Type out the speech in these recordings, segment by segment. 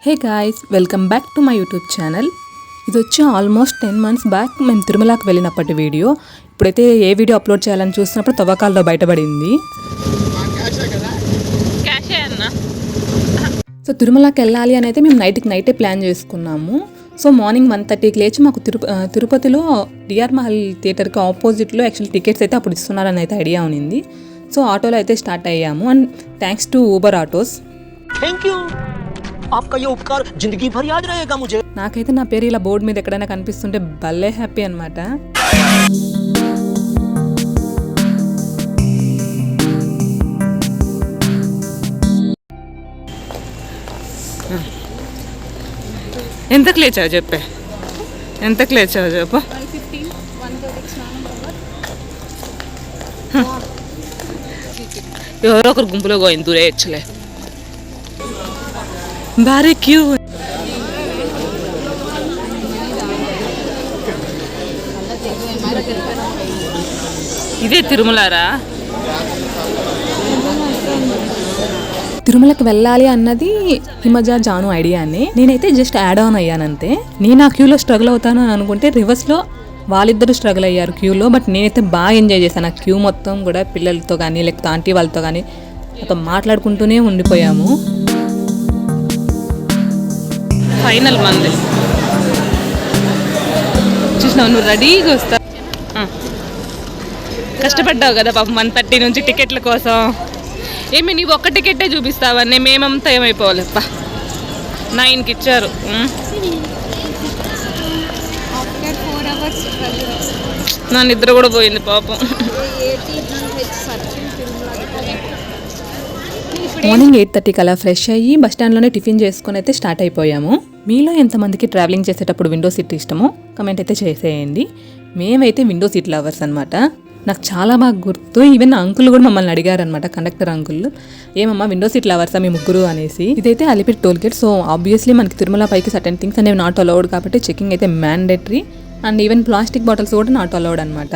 Hey guys, welcome back to my YouTube channel. ఇది వచ్చి almost 10 months back మేము తిరుమలకి వెళ్ళినప్పటి వీడియో. ఇప్పుడైతే ఏ వీడియో అప్లోడ్ చేయాలని చూసినప్పుడు తవ్వకాల్లో బయటపడింది. సో తిరుమలకి వెళ్ళాలి అని అయితే మేము నైటే ప్లాన్ చేసుకున్నాము. సో మార్నింగ్ 1:30కి లేచి మాకు తిరుపతిలో డిఆర్ మహల్ థియేటర్కి ఆపోజిట్లో యాక్చువల్ టికెట్స్ అయితే అప్పుడు ఇస్తున్నారని అయితే ఐడియా ఉంది. సో ఆటోలో అయితే స్టార్ట్ అయ్యాము. And thanks to Uber autos. Thank you, आपका ये उपकार जिंदगी भर याद रहेगा मुझे. నాకైతే నా పేరు ఇలా బోర్డు మీద ఎక్కడైనా కనిపిస్తుంటే భలే హ్యాపీ అనమాట. ఎంతకు లేచావు చెప్పే, ఎంతకు లేచావు చెప్పు. ఎవరో ఒకరు గుంపులో పోయింది దూరేయచ్చులే. భారీ క్యూ. ఇదే తిరుమలరా? తిరుమలకి వెళ్ళాలి అన్నది హిమజ జాను ఐడియానే. నేనైతే జస్ట్ యాడ్ ఆన్ అయ్యానంతే. నేను ఆ క్యూలో స్ట్రగుల్ అవుతాను అని అనుకుంటే రివర్స్లో వాళ్ళిద్దరూ స్ట్రగుల్ అయ్యారు క్యూలో. బట్ నేనైతే బాగా ఎంజాయ్ చేశాను. ఆ క్యూ మొత్తం కూడా పిల్లలతో కానీ లేకపోతే ఆంటీ వాళ్ళతో కానీ మొత్తం మాట్లాడుకుంటూనే ఉండిపోయాము. ఫైనల్ మంది చూసినావు, నువ్వు రెడీగా వస్తా. కష్టపడ్డావు కదా పాపం 1:30 నుంచి టికెట్ల కోసం. ఏమి నీవు ఒక్క టికెట్టే చూపిస్తావని మేమంతా ఏమైపోవాలప్ప. 9కి ఇచ్చారు. నా నిద్ర కూడా పోయింది పాపం. మార్నింగ్ 8:30కి అలా ఫ్రెష్ అయ్యి బస్ స్టాండ్లోనే టిఫిన్ చేసుకుని అయితే స్టార్ట్ అయిపోయాము. మీలో ఎంతమందికి ట్రావెలింగ్ చేసేటప్పుడు విండో సీట్ ఇష్టమో కమెంట్ అయితే చేసేయండి. మేమైతే విండో సీట్ లవర్స్ అనమాట. నాకు చాలా బాగా గుర్తు. ఈవెన్ అంకుల్ కూడా మమ్మల్ని అడిగారు అనమాట, కండక్టర్ అంకుల్, ఏమమ్మా విండో సీట్ లవర్సా మీ ముగ్గురు అనేసి. ఇదైతే Alipiri toll gate. So obviously మనకి తిరుమల పైకి సర్టెన్ థింగ్స్ అనేవి నాట్ అలౌడ్ కాబట్టి చెకింగ్ అయితే mandatory. And even plastic bottles కూడా నాట్ అలౌడ్ అనమాట.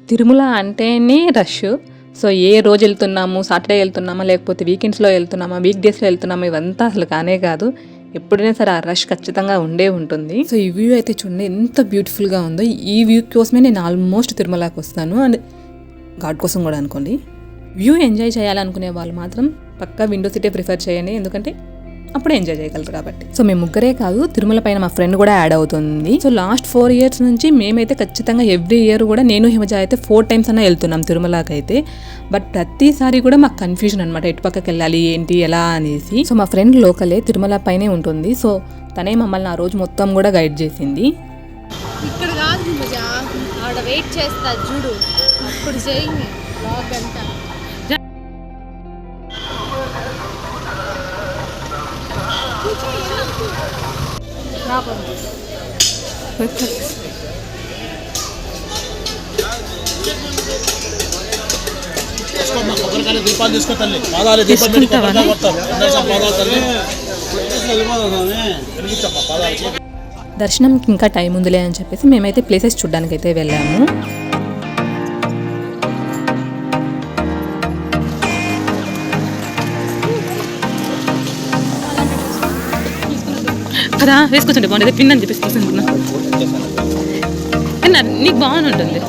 తిరుమల అంటేనే రష్. సో ఏ రోజు వెళ్తున్నాము, సాటర్డే వెళ్తున్నామా లేకపోతే వీకెండ్స్లో వెళ్తున్నామా వీక్ డేస్లో వెళ్తున్నామా ఇవంతా అసలు కానే కాదు. ఎప్పుడైనా సరే ఆ రష్ ఖచ్చితంగా ఉండే ఉంటుంది. సో ఈ వ్యూ అయితే చూడండి ఎంత బ్యూటిఫుల్గా ఉందో. ఈ వ్యూ కోసమే నేను ఆల్మోస్ట్ తిరుమలకి వస్తాను. అండ్ గాడ్ కోసం కూడా అనుకోండి. వ్యూ ఎంజాయ్ చేయాలనుకునే వాళ్ళు మాత్రం పక్కా విండో సీటే ప్రిఫర్ చేయండి, ఎందుకంటే అప్పుడే ఎంజాయ్ చేయగలరు కాబట్టి. సో మేము ముగ్గురే కాదు, తిరుమల పైన మా ఫ్రెండ్ కూడా యాడ్ అవుతుంది. సో లాస్ట్ 4 years నుంచి మేమైతే ఖచ్చితంగా ఎవ్రీ ఇయర్ కూడా నేను హిమజ అయితే 4 times అన్నా వెళ్తున్నాం తిరుమలకి అయితే. బట్ ప్రతిసారి కూడా మాకు కన్ఫ్యూజన్ అనమాట, ఎటు పక్కకి వెళ్ళాలి ఏంటి ఎలా అనేసి. సో మా ఫ్రెండ్ లోకలే తిరుమల పైనే ఉంటుంది. సో తనే మమ్మల్ని ఆ రోజు మొత్తం కూడా గైడ్ చేసింది. ఇక్కడ కాదు హిమజ, ఆడ వెయిట్ చేస్తా చూడు, అప్పుడు చేయండి బ్లాగ్ అంతా. దర్శనంకి ఇంకా టైం ఉందిలే అని చెప్పేసి మేమైతే ప్లేసెస్ చూడడానికి అయితే వెళ్ళాము. కదా వేసుకొచ్చుంటే బాగుంటుంది, పిన్ అని చెప్పేసి తీసుకుంటున్నా. నీకు బాగుంది ఉంటుంది.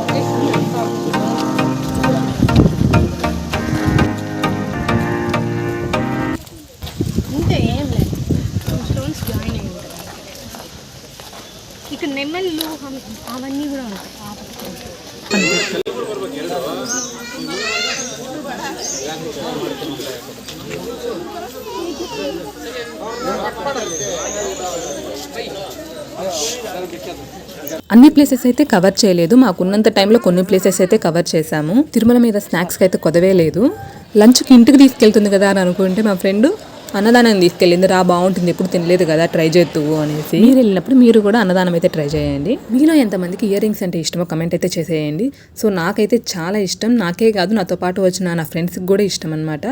ఇక్కడ నెమ్మలు అవన్నీ కూడా ఉంటాయి. అన్ని ప్లేసెస్ అయితే కవర్ చేయలేదు. మాకున్నంత టైంలో కొన్ని ప్లేసెస్ అయితే కవర్ చేశాము. తిరుమల మీద స్నాక్స్కి అయితే కొదవే లేదు. లంచ్కి ఇంటికి తీసుకెళ్తుంది కదా అని అనుకుంటే మా ఫ్రెండ్ అన్నదానం తీసుకెళ్ళింది. రా బాగుంటుంది, ఎప్పుడు తినలేదు కదా, ట్రై చేద్దువు అనేసి. మీరు వెళ్ళినప్పుడు మీరు కూడా అన్నదానం అయితే ట్రై చేయండి. మీలో ఎంతమందికి ఇయర్ రింగ్స్ అంటే ఇష్టమో కమెంట్ అయితే చేసేయండి. సో నాకైతే చాలా ఇష్టం. నాకే కాదు నాతో పాటు వచ్చిన నా ఫ్రెండ్స్కి కూడా ఇష్టం అనమాట.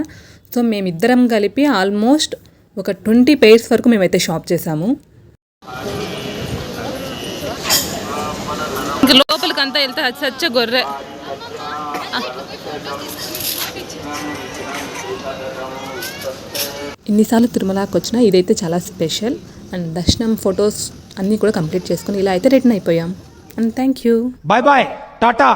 సో మేమిద్దరం కలిపి ఆల్మోస్ట్ ఒక 20 pairs వరకు మేమైతే షాప్ చేసాము. ఇంక లోపలికి అంతా వెళ్తే అది సచ్చ గొర్రె. ఇన్నిసార్లు తిరుమలకి వచ్చినా ఇదైతే చాలా స్పెషల్. అండ్ దర్శనం ఫొటోస్ అన్నీ కూడా కంప్లీట్ చేసుకుని ఇలా అయితే రిటర్న్ అయిపోయాం. And thank you. Bye bye Tata.